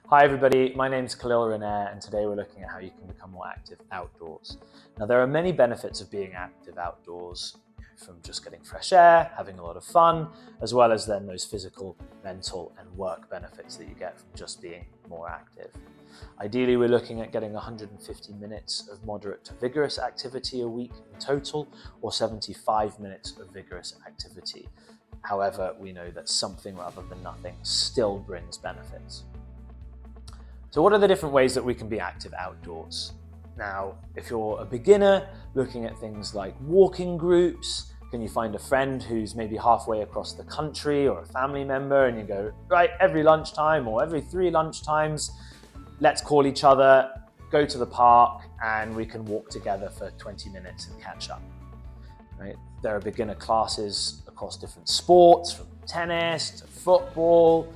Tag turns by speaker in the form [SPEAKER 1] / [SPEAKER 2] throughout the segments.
[SPEAKER 1] Hi everybody, my name's Khalil Renair and today we're looking at how you can become more active outdoors. Now there are many benefits of being active outdoors, from just getting fresh air, having a lot of fun, as well as then those physical, mental and work benefits that you get from just being more active. Ideally we're looking at getting 150 minutes of moderate to vigorous activity a week in total, or 75 minutes of vigorous activity. However, we know that something rather than nothing still brings benefits. So what are the different ways that we can be active outdoors? Now, if you're a beginner, looking at things like walking groups, can you find a friend who's maybe halfway across the country, or a family member, and you go, right, every lunchtime or every 3 lunchtimes, let's call each other, go to the park, and we can walk together for 20 minutes and catch up. Right? There are beginner classes across different sports, from tennis to football,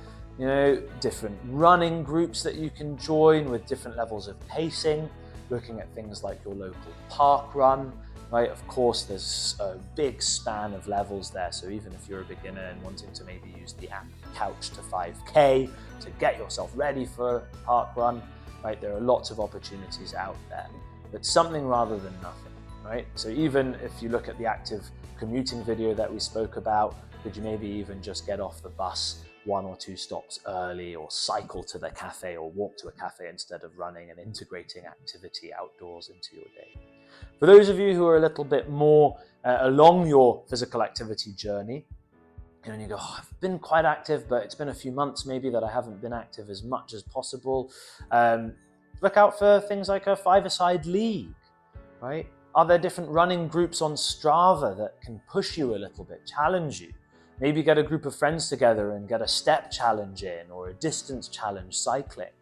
[SPEAKER 1] different running groups that you can join with different levels of pacing, looking at things like your local park run, right? Of course, there's a big span of levels there. So even if you're a beginner and wanting to maybe use the app Couch to 5K to get yourself ready for a park run, right? There are lots of opportunities out there, but something rather than nothing, right? So even if you look at the active commuting video that we spoke about, could you maybe even just get off the bus 1 or 2 stops early, or cycle to the cafe or walk to a cafe instead of running, and integrating activity outdoors into your day. For those of you who are a little bit more along your physical activity journey, and you go, I've been quite active, but it's been a few months maybe that I haven't been active as much as possible. Look out for things like a 5-a-side league, right? Are there different running groups on Strava that can push you a little bit, challenge you? Maybe get a group of friends together and get a step challenge in, or a distance challenge cycling.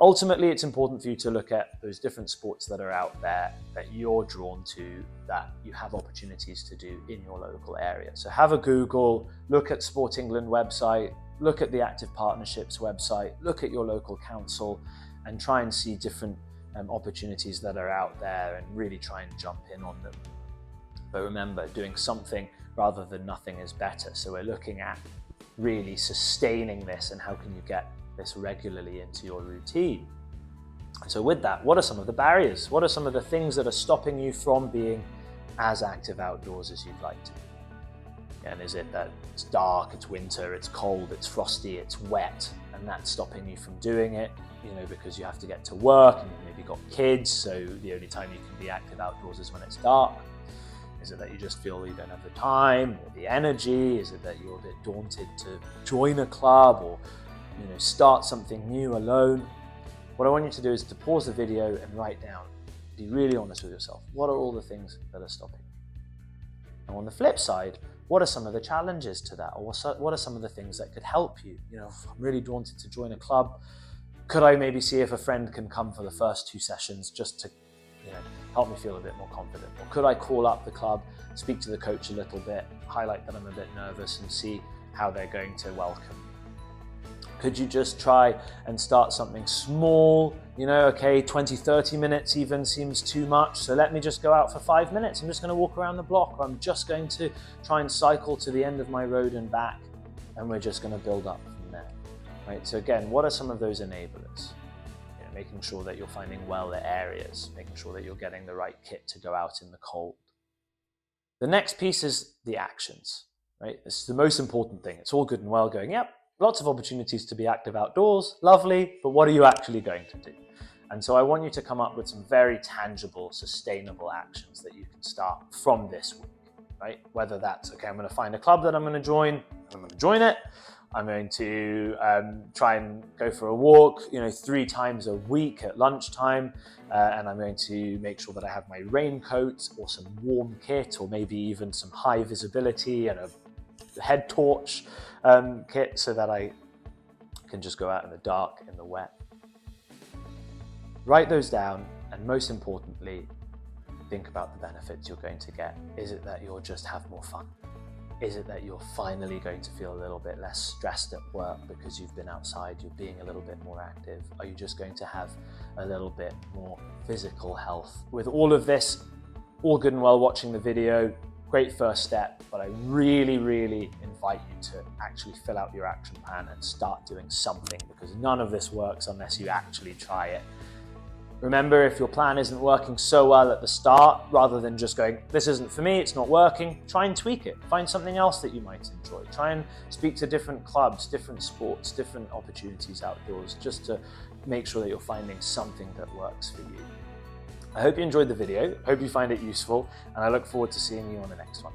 [SPEAKER 1] Ultimately, it's important for you to look at those different sports that are out there that you're drawn to, that you have opportunities to do in your local area. So have a Google, look at Sport England website, look at the Active Partnerships website, look at your local council, and try and see different opportunities that are out there and really try and jump in on them. But remember, doing something rather than nothing is better. So we're looking at really sustaining this, and how can you get this regularly into your routine. So with that, what are some of the barriers? What are some of the things that are stopping you from being as active outdoors as you'd like to be? And is it that it's dark, it's winter, it's cold, it's frosty, it's wet, and that's stopping you from doing it, because you have to get to work and you've maybe got kids, so the only time you can be active outdoors is when it's dark? Is it that you just feel you don't have the time or the energy? Is it that you're a bit daunted to join a club, or start something new alone? What I want you to do is to pause the video and write down, be really honest with yourself. What are all the things that are stopping you? And on the flip side, what are some of the challenges to that? Or what are some of the things that could help you? If I'm really daunted to join a club, could I maybe see if a friend can come for the first 2 sessions just to help me feel a bit more confident? Or could I call up the club, speak to the coach a little bit, highlight that I'm a bit nervous, and see how they're going to welcome me? Could you just try and start something small? 20, 30 minutes even seems too much, so let me just go out for 5 minutes. I'm just going to walk around the block, or I'm just going to try and cycle to the end of my road and back, and we're just going to build up from there. Right? So again, what are some of those enablers? Making sure that you're finding well-lit areas, making sure that you're getting the right kit to go out in the cold. The next piece is the actions, right? This is the most important thing. It's all good and well going, yep, lots of opportunities to be active outdoors, lovely, but what are you actually going to do? And so I want you to come up with some very tangible, sustainable actions that you can start from this week, right? Whether that's, okay, I'm going to find a club that I'm going to join, and I'm going to join it. I'm going to try and go for a walk, 3 times a week at lunchtime, and I'm going to make sure that I have my raincoat or some warm kit, or maybe even some high visibility and a head torch kit, so that I can just go out in the dark, in the wet. Write those down, and most importantly, think about the benefits you're going to get. Is it that you'll just have more fun? Is it that you're finally going to feel a little bit less stressed at work because you've been outside, you're being a little bit more active? Are you just going to have a little bit more physical health? With all of this, all good and well watching the video, great first step, but I really, really invite you to actually fill out your action plan and start doing something, because none of this works unless you actually try it. Remember, if your plan isn't working so well at the start, rather than just going, this isn't for me, it's not working, try and tweak it. Find something else that you might enjoy. Try and speak to different clubs, different sports, different opportunities outdoors, just to make sure that you're finding something that works for you. I hope you enjoyed the video, hope you find it useful, and I look forward to seeing you on the next one.